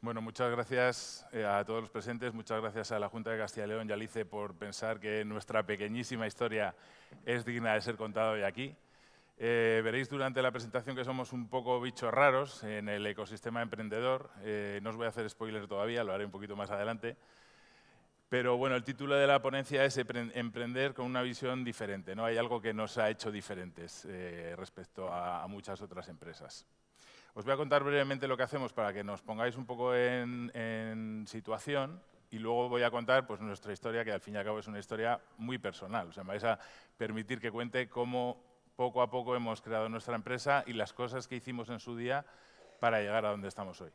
Bueno, muchas gracias a todos los presentes, muchas gracias a la Junta de Castilla y León y a Alice por pensar que nuestra pequeñísima historia es digna de ser contada hoy aquí. Veréis durante la presentación que somos un poco bichos raros en el ecosistema emprendedor. No os voy a hacer spoiler todavía, lo haré un poquito más adelante. Pero bueno, el título de la ponencia es Emprender con una visión diferente, ¿no? Hay algo que nos ha hecho diferentes respecto a muchas otras empresas. Os voy a contar brevemente lo que hacemos para que nos pongáis un poco en situación y luego voy a contar pues, nuestra historia, que al fin y al cabo es una historia muy personal. O sea, me vais a permitir que cuente cómo poco a poco hemos creado nuestra empresa y las cosas que hicimos en su día para llegar a donde estamos hoy.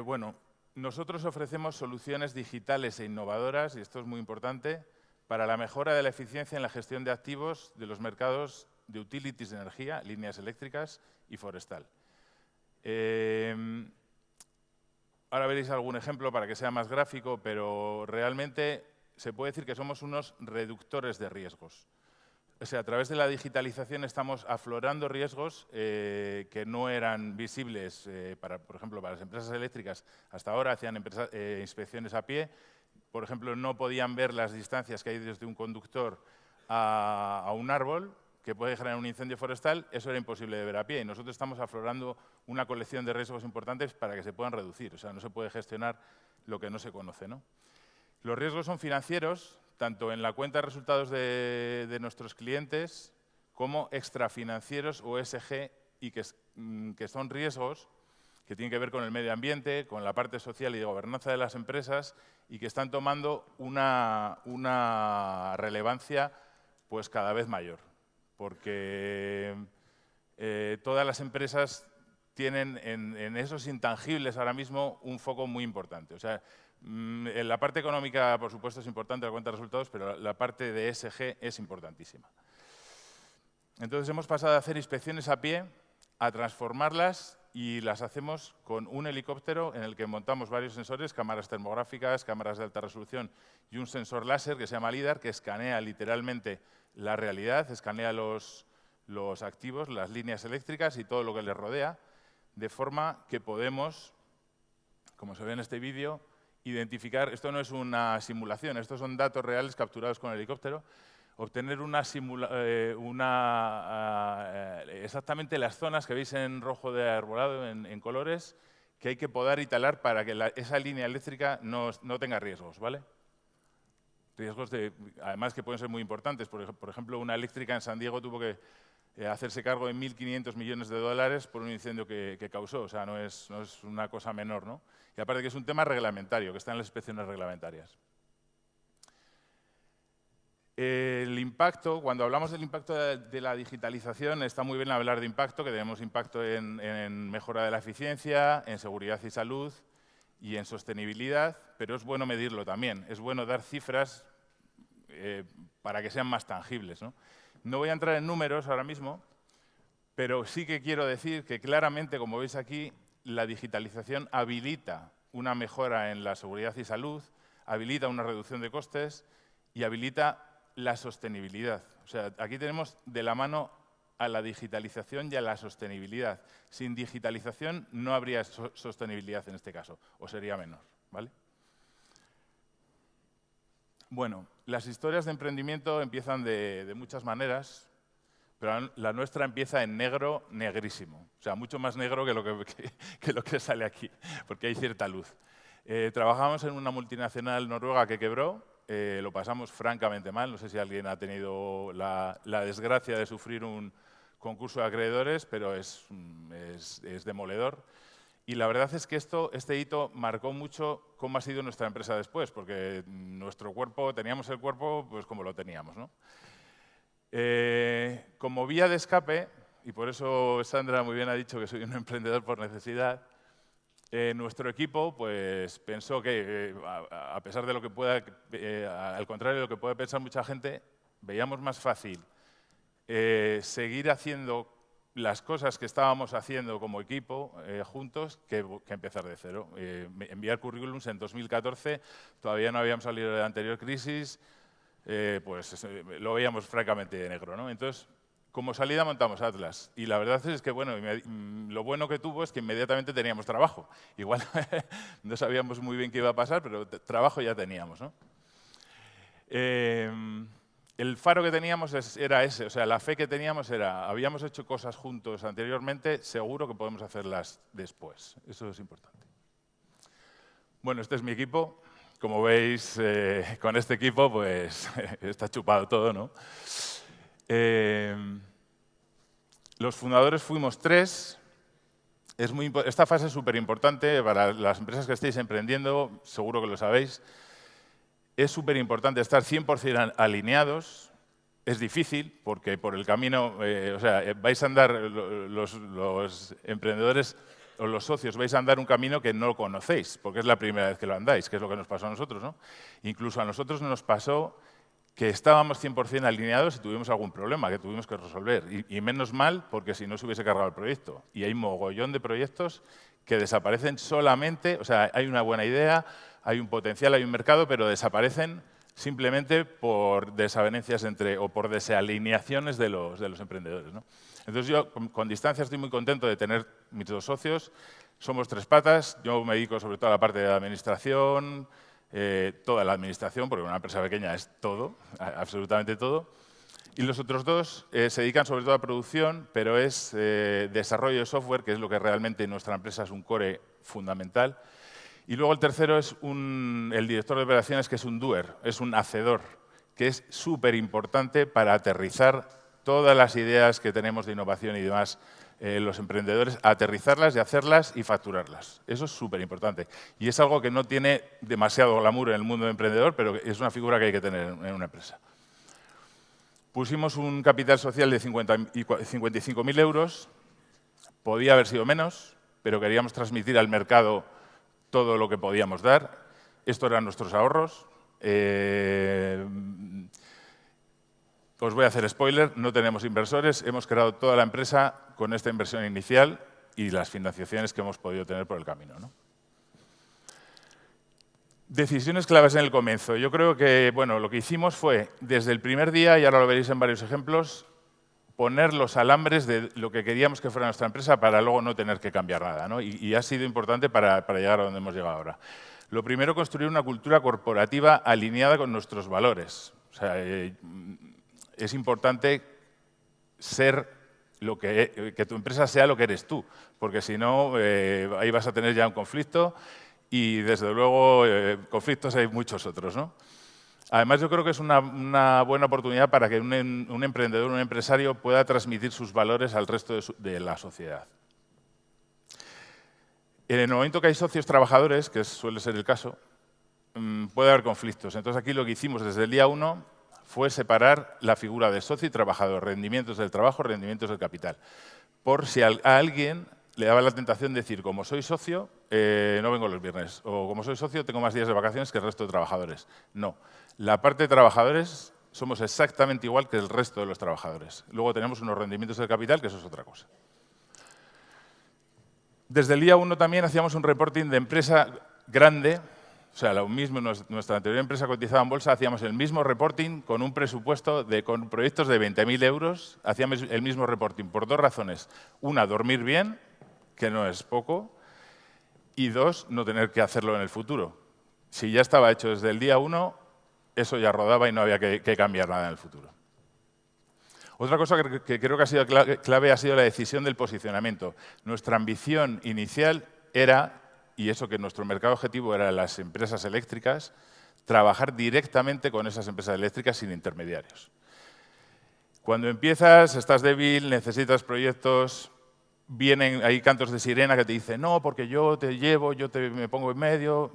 Bueno, nosotros ofrecemos soluciones digitales e innovadoras, y esto es muy importante, para la mejora de la eficiencia en la gestión de activos de los mercados de utilities de energía, líneas eléctricas y forestal. Ahora veréis algún ejemplo para que sea más gráfico, pero realmente se puede decir que somos unos reductores de riesgos. O sea, a través de la digitalización estamos aflorando riesgos que no eran visibles, por ejemplo, para las empresas eléctricas. Hasta ahora hacían inspecciones a pie. Por ejemplo, no podían ver las distancias que hay desde un conductor a un árbol que puede generar un incendio forestal. Eso era imposible de ver a pie. Y nosotros estamos aflorando una colección de riesgos importantes para que se puedan reducir. O sea, no se puede gestionar lo que no se conoce, ¿no? Los riesgos son financieros, tanto en la cuenta de resultados de nuestros clientes como extrafinancieros o ESG, y que son riesgos que tienen que ver con el medio ambiente, con la parte social y de gobernanza de las empresas y que están tomando una relevancia pues, cada vez mayor. Porque todas las empresas tienen en esos intangibles ahora mismo un foco muy importante. O sea, en la parte económica, por supuesto, es importante la cuenta de resultados, pero la parte de ESG es importantísima. Entonces, hemos pasado de hacer inspecciones a pie a transformarlas y las hacemos con un helicóptero en el que montamos varios sensores, cámaras termográficas, cámaras de alta resolución y un sensor láser que se llama LIDAR, que escanea literalmente la realidad, escanea los activos, las líneas eléctricas y todo lo que les rodea, de forma que podemos, como se ve en este vídeo, identificar, esto no es una simulación, estos son datos reales capturados con el helicóptero, obtener exactamente las zonas que veis en rojo de arbolado, en colores, que hay que podar y talar para que esa línea eléctrica no tenga riesgos, ¿vale? Riesgos además que pueden ser muy importantes. Por ejemplo, una eléctrica en San Diego tuvo que hacerse cargo de 1.500 millones de dólares por un incendio que causó. O sea, no es una cosa menor, ¿no? Y aparte que es un tema reglamentario, que está en las inspecciones reglamentarias. El impacto, cuando hablamos del impacto de la digitalización, está muy bien hablar de impacto, que tenemos impacto en mejora de la eficiencia, en seguridad y salud y en sostenibilidad, pero es bueno medirlo también. Es bueno dar cifras para que sean más tangibles, ¿no? No voy a entrar en números ahora mismo, pero sí que quiero decir que claramente, como veis aquí, la digitalización habilita una mejora en la seguridad y salud, habilita una reducción de costes y habilita la sostenibilidad. O sea, aquí tenemos de la mano a la digitalización y a la sostenibilidad. Sin digitalización no habría sostenibilidad en este caso, o sería menor, ¿vale? Bueno, las historias de emprendimiento empiezan de muchas maneras, pero la nuestra empieza en negro, negrísimo. O sea, mucho más negro que lo que sale aquí, porque hay cierta luz. Trabajamos en una multinacional noruega que quebró. Lo pasamos francamente mal. No sé si alguien ha tenido la desgracia de sufrir un concurso de acreedores, pero es demoledor. Y la verdad es que este hito marcó mucho cómo ha sido nuestra empresa después, porque teníamos el cuerpo pues como lo teníamos, ¿no? Como vía de escape, y por eso Sandra muy bien ha dicho que soy un emprendedor por necesidad, nuestro equipo pues, pensó que, a pesar de lo que pueda, al contrario de lo que puede pensar mucha gente, veíamos más fácil seguir haciendo las cosas que estábamos haciendo como equipo juntos que empezar de cero. Enviar currículums en 2014, todavía no habíamos salido de la anterior crisis, pues lo veíamos francamente de negro, ¿no? Entonces, como salida montamos Atlas. Y la verdad es que, bueno, lo bueno que tuvo es que inmediatamente teníamos trabajo. Igual no sabíamos muy bien qué iba a pasar, pero trabajo ya teníamos, ¿no? El faro que teníamos era ese, o sea, la fe que teníamos era, habíamos hecho cosas juntos anteriormente, seguro que podemos hacerlas después. Eso es importante. Bueno, este es mi equipo. Como veis, con este equipo, pues está chupado todo, ¿no? Los fundadores fuimos 3. Esta fase es súper importante para las empresas que estéis emprendiendo, seguro que lo sabéis. Es súper importante estar 100% alineados. Es difícil porque por el camino, o sea, vais a andar, los emprendedores o los socios vais a andar un camino que no conocéis, porque es la primera vez que lo andáis, que es lo que nos pasó a nosotros, ¿no? Incluso a nosotros nos pasó que estábamos 100% alineados y tuvimos algún problema que tuvimos que resolver. Y menos mal, porque si no se hubiese cargado el proyecto. Y hay mogollón de proyectos que desaparecen solamente, o sea, hay una buena idea, hay un potencial, hay un mercado, pero desaparecen simplemente por desavenencias o por desalineaciones de los emprendedores, ¿no? Entonces yo, con distancia, estoy muy contento de tener mis 2 socios. Somos 3 patas, yo me dedico sobre todo a la parte de la administración, toda la administración, porque una empresa pequeña es todo, absolutamente todo. Y los otros 2 se dedican sobre todo a producción, pero es desarrollo de software, que es lo que realmente en nuestra empresa es un core fundamental. Y luego el tercero es el director de operaciones, que es un doer, es un hacedor, que es súper importante para aterrizar todas las ideas que tenemos de innovación y demás, los emprendedores, aterrizarlas y hacerlas y facturarlas. Eso es súper importante. Y es algo que no tiene demasiado glamour en el mundo emprendedor, pero es una figura que hay que tener en una empresa. Pusimos un capital social de 55.000 euros. Podía haber sido menos, pero queríamos transmitir al mercado todo lo que podíamos dar. Estos eran nuestros ahorros. Os voy a hacer spoiler, no tenemos inversores, hemos creado toda la empresa con esta inversión inicial y las financiaciones que hemos podido tener por el camino, ¿no? Decisiones claves en el comienzo. Yo creo que, bueno, lo que hicimos fue, desde el primer día, y ahora lo veréis en varios ejemplos, poner los alambres de lo que queríamos que fuera nuestra empresa para luego no tener que cambiar nada, ¿no? Y ha sido importante para llegar a donde hemos llegado ahora. Lo primero, construir una cultura corporativa alineada con nuestros valores. O sea, es importante ser que tu empresa sea lo que eres tú, porque si no, ahí vas a tener ya un conflicto y, desde luego, conflictos hay muchos otros, ¿no? Además, yo creo que es una buena oportunidad para que un emprendedor, un empresario, pueda transmitir sus valores al resto de la sociedad. En el momento que hay socios trabajadores, que suele ser el caso, puede haber conflictos. Entonces, aquí lo que hicimos desde el día 1 fue separar la figura de socio y trabajador, rendimientos del trabajo, rendimientos del capital. Por si a alguien le daba la tentación de decir, como soy socio, no vengo los viernes, o como soy socio, tengo más días de vacaciones que el resto de trabajadores. No. La parte de trabajadores somos exactamente igual que el resto de los trabajadores. Luego tenemos unos rendimientos del capital, que eso es otra cosa. Desde el día 1 también hacíamos un reporting de empresa grande. O sea, lo mismo, nuestra anterior empresa cotizada en bolsa, hacíamos el mismo reporting con un presupuesto con proyectos de 20.000 euros. Hacíamos el mismo reporting por 2 razones. Una, dormir bien, que no es poco. Y 2, no tener que hacerlo en el futuro. Si ya estaba hecho desde el día 1, eso ya rodaba y no había que cambiar nada en el futuro. Otra cosa que creo que ha sido clave ha sido la decisión del posicionamiento. Nuestra ambición inicial era, y eso que nuestro mercado objetivo eran las empresas eléctricas, trabajar directamente con esas empresas eléctricas sin intermediarios. Cuando empiezas, estás débil, necesitas proyectos, hay cantos de sirena que te dicen, no, porque yo te llevo, me pongo en medio.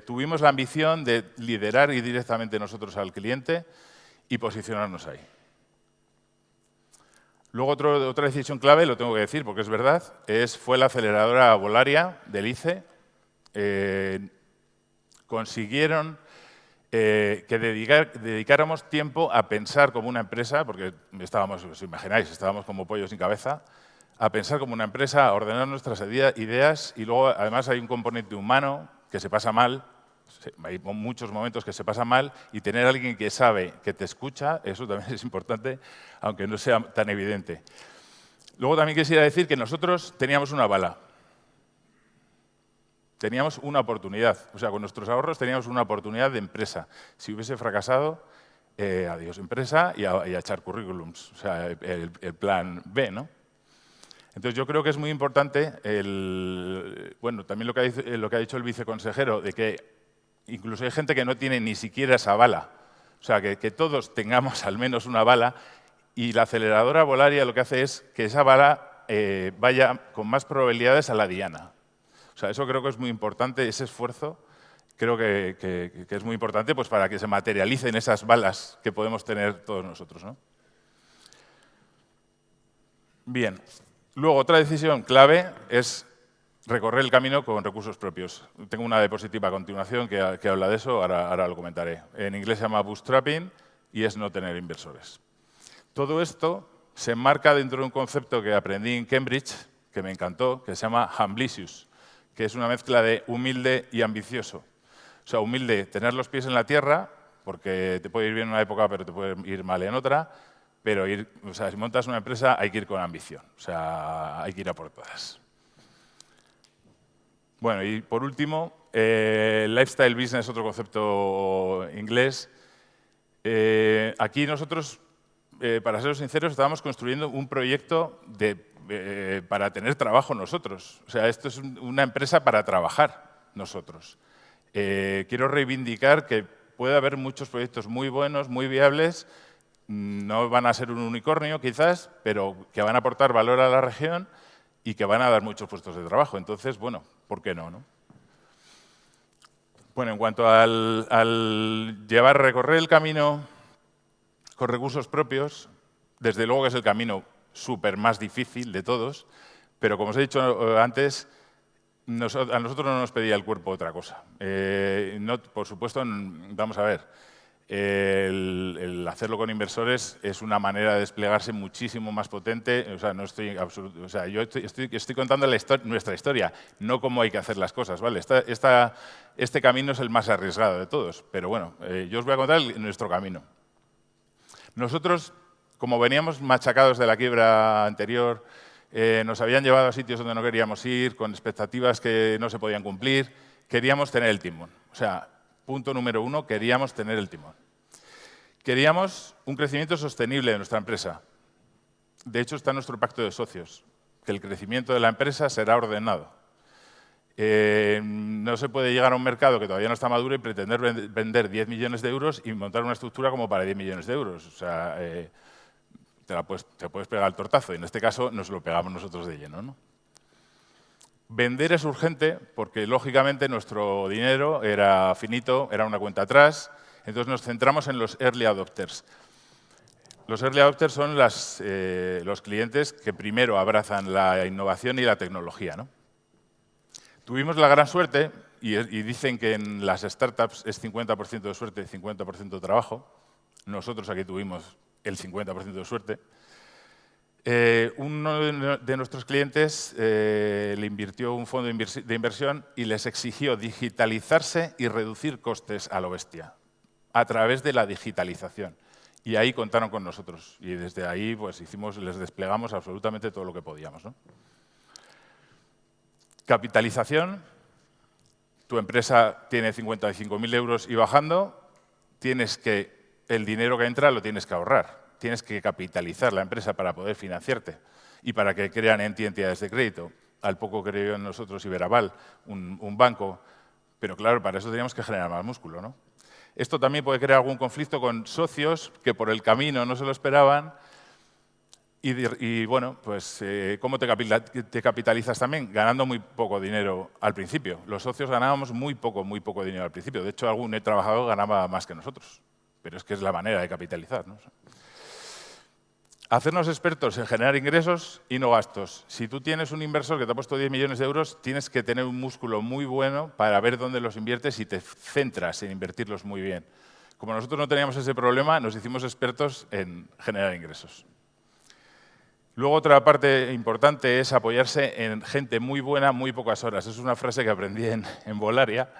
Tuvimos la ambición de liderar y directamente nosotros al cliente y posicionarnos ahí. Luego, otra decisión clave, lo tengo que decir porque es verdad, fue la aceleradora Volaria del ICE. Consiguieron que dedicáramos tiempo a pensar como una empresa, porque estábamos, os imagináis, estábamos como pollos sin cabeza, a pensar como una empresa, a ordenar nuestras ideas y luego, además, hay un componente humano que se pasa mal Hay muchos momentos que se pasan mal y tener a alguien que sabe, que te escucha, eso también es importante, aunque no sea tan evidente. Luego también quisiera decir que nosotros teníamos una bala. Teníamos una oportunidad. O sea, con nuestros ahorros teníamos una oportunidad de empresa. Si hubiese fracasado, adiós empresa y a echar currículums. O sea, el plan B, ¿no? Entonces, yo creo que es muy importante, bueno, también lo que ha dicho el viceconsejero, de que incluso hay gente que no tiene ni siquiera esa bala. O sea, que todos tengamos al menos una bala y la aceleradora Volaria lo que hace es que esa bala vaya con más probabilidades a la diana. O sea, eso creo que es muy importante, ese esfuerzo creo que es muy importante pues, para que se materialicen esas balas que podemos tener todos nosotros, ¿no? Bien. Luego, otra decisión clave es recorrer el camino con recursos propios. Tengo una diapositiva a continuación que habla de eso, ahora lo comentaré. En inglés se llama bootstrapping y es no tener inversores. Todo esto se enmarca dentro de un concepto que aprendí en Cambridge, que me encantó, que se llama Humblicious, que es una mezcla de humilde y ambicioso. O sea, humilde, tener los pies en la tierra, porque te puede ir bien en una época, pero te puede ir mal en otra, pero o sea, si montas una empresa hay que ir con ambición, o sea, hay que ir a por todas. Bueno, y por último, lifestyle business, otro concepto inglés. Aquí nosotros, para ser sinceros, estábamos construyendo un proyecto para tener trabajo nosotros. O sea, esto es una empresa para trabajar nosotros. Quiero reivindicar que puede haber muchos proyectos muy buenos, muy viables, no van a ser un unicornio quizás, pero que van a aportar valor a la región y que van a dar muchos puestos de trabajo. Entonces, bueno, ¿por qué no? Bueno, en cuanto al recorrer el camino con recursos propios, desde luego que es el camino súper más difícil de todos, pero como os he dicho antes, a nosotros no nos pedía el cuerpo otra cosa. Por supuesto, vamos a ver, el hacerlo con inversores es una manera de desplegarse muchísimo más potente. O sea, yo estoy contando nuestra historia, no cómo hay que hacer las cosas, ¿vale? Este camino es el más arriesgado de todos, pero bueno, yo os voy a contar nuestro camino. Nosotros, como veníamos machacados de la quiebra anterior, nos habían llevado a sitios donde no queríamos ir, con expectativas que no se podían cumplir, queríamos tener el timón. O sea, punto número 1, queríamos tener el timón. Queríamos un crecimiento sostenible de nuestra empresa. De hecho, está en nuestro pacto de socios, que el crecimiento de la empresa será ordenado. No se puede llegar a un mercado que todavía no está maduro y pretender vender 10 millones de euros y montar una estructura como para 10 millones de euros. O sea, te puedes pegar el tortazo y en este caso nos lo pegamos nosotros de lleno, ¿no? Vender es urgente porque, lógicamente, nuestro dinero era finito, era una cuenta atrás, entonces nos centramos en los early adopters. Los early adopters son los clientes que primero abrazan la innovación y la tecnología, ¿no? Tuvimos la gran suerte, y dicen que en las startups es 50% de suerte, 50% de trabajo. Nosotros aquí tuvimos el 50% de suerte. Uno de nuestros clientes le invirtió un fondo de inversión y les exigió digitalizarse y reducir costes a lo bestia, a través de la digitalización. Y ahí contaron con nosotros. Y desde ahí pues, les desplegamos absolutamente todo lo que podíamos, ¿no? Capitalización. Tu empresa tiene 55.000 euros y bajando, el dinero que entra lo tienes que ahorrar. Tienes que capitalizar la empresa para poder financiarte y para que crean en ti entidades de crédito. Al poco creyó en nosotros Iberaval, un banco, pero claro, para eso teníamos que generar más músculo, ¿no? Esto también puede crear algún conflicto con socios que por el camino no se lo esperaban y bueno, pues ¿cómo te capitalizas también? Ganando muy poco dinero al principio. Los socios ganábamos muy poco dinero al principio. De hecho, algún trabajador ganaba más que nosotros, pero es que es la manera de capitalizar, ¿no? Hacernos expertos en generar ingresos y no gastos. Si tú tienes un inversor que te ha puesto 10 millones de euros, tienes que tener un músculo muy bueno para ver dónde los inviertes y te centras en invertirlos muy bien. Como nosotros no teníamos ese problema, nos hicimos expertos en generar ingresos. Luego, otra parte importante es apoyarse en gente muy buena, muy pocas horas. Es una frase que aprendí en Volaria.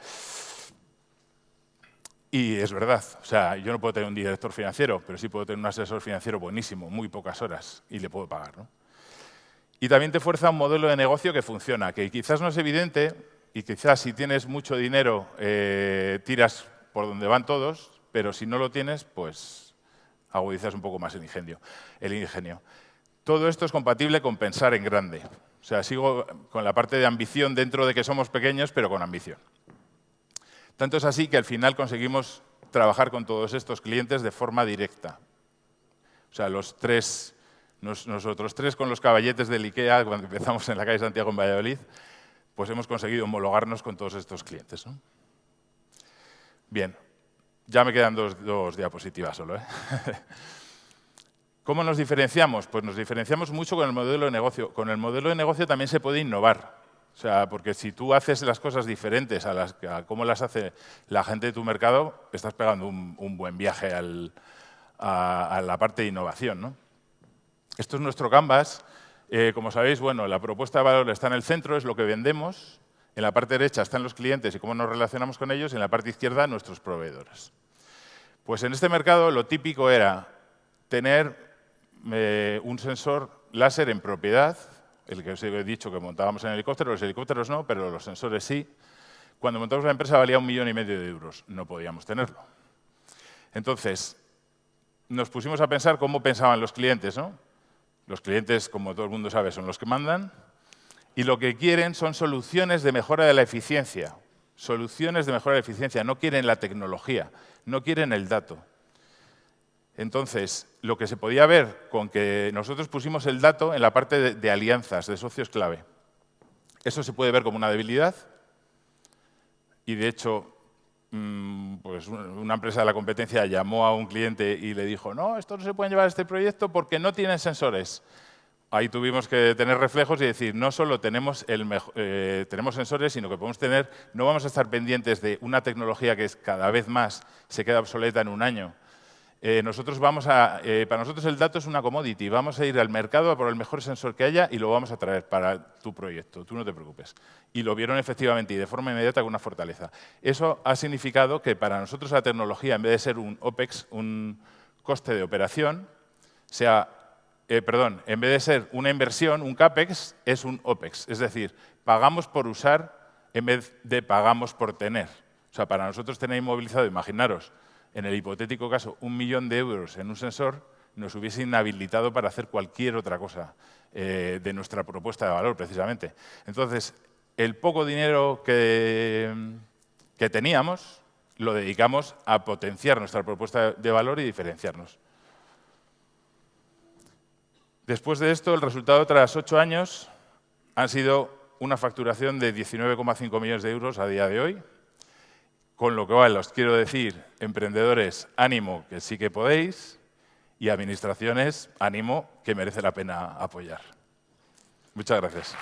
Y es verdad, o sea, yo no puedo tener un director financiero, pero sí puedo tener un asesor financiero buenísimo, muy pocas horas, y le puedo pagar, ¿no? Y también te fuerza un modelo de negocio que funciona, que quizás no es evidente, y quizás si tienes mucho dinero tiras por donde van todos, pero si no lo tienes, pues agudizas un poco más el ingenio. Todo esto es compatible con pensar en grande. O sea, sigo con la parte de ambición dentro de que somos pequeños, pero con ambición. Tanto es así que al final conseguimos trabajar con todos estos clientes de forma directa. O sea, nosotros tres con los caballetes del IKEA, cuando empezamos en la calle Santiago en Valladolid, pues hemos conseguido homologarnos con todos estos clientes, ¿no? Bien, ya me quedan dos diapositivas solo, ¿eh? ¿Cómo nos diferenciamos? Pues nos diferenciamos mucho con el modelo de negocio. Con el modelo de negocio también se puede innovar. O sea, porque si tú haces las cosas diferentes a cómo las hace la gente de tu mercado, estás pegando un buen viaje a la parte de innovación, ¿no? Esto es nuestro canvas. Como sabéis, bueno, la propuesta de valor está en el centro, es lo que vendemos. En la parte derecha están los clientes y cómo nos relacionamos con ellos. Y en la parte izquierda, nuestros proveedores. Pues en este mercado lo típico era tener un sensor láser en propiedad, el que os he dicho que montábamos en helicópteros, los helicópteros no, pero los sensores sí. Cuando montamos la empresa valía 1,5 millones de euros, no podíamos tenerlo. Entonces, nos pusimos a pensar cómo pensaban los clientes, ¿no? Los clientes, como todo el mundo sabe, son los que mandan, y lo que quieren son soluciones de mejora de la eficiencia. Soluciones de mejora de la eficiencia, no quieren la tecnología, no quieren el dato. Entonces, lo que se podía ver con que nosotros pusimos el dato en la parte de alianzas, de socios clave. Eso se puede ver como una debilidad y, de hecho, pues una empresa de la competencia llamó a un cliente y le dijo, no, esto no se puede llevar a este proyecto porque no tienen sensores. Ahí tuvimos que tener reflejos y decir, no solo tenemos sensores, sino que podemos tener, no vamos a estar pendientes de una tecnología que cada vez más se queda obsoleta en un año. Para nosotros el dato es una commodity, vamos a ir al mercado a por el mejor sensor que haya y lo vamos a traer para tu proyecto, tú no te preocupes. Y lo vieron efectivamente y de forma inmediata con una fortaleza. Eso ha significado que para nosotros la tecnología, en vez de ser un OPEX, un coste de operación, en vez de ser una inversión, un CAPEX, es un OPEX. Es decir, pagamos por usar en vez de pagamos por tener. O sea, para nosotros tener inmovilizado, imaginaros, en el hipotético caso, 1 millón de euros en un sensor nos hubiese inhabilitado para hacer cualquier otra cosa de nuestra propuesta de valor, precisamente. Entonces, el poco dinero que teníamos lo dedicamos a potenciar nuestra propuesta de valor y diferenciarnos. Después de esto, el resultado tras 8 años han sido una facturación de 19,5 millones de euros a día de hoy. Con lo cual os quiero decir, emprendedores, ánimo, que sí que podéis, y administraciones, ánimo, que merece la pena apoyar. Muchas gracias.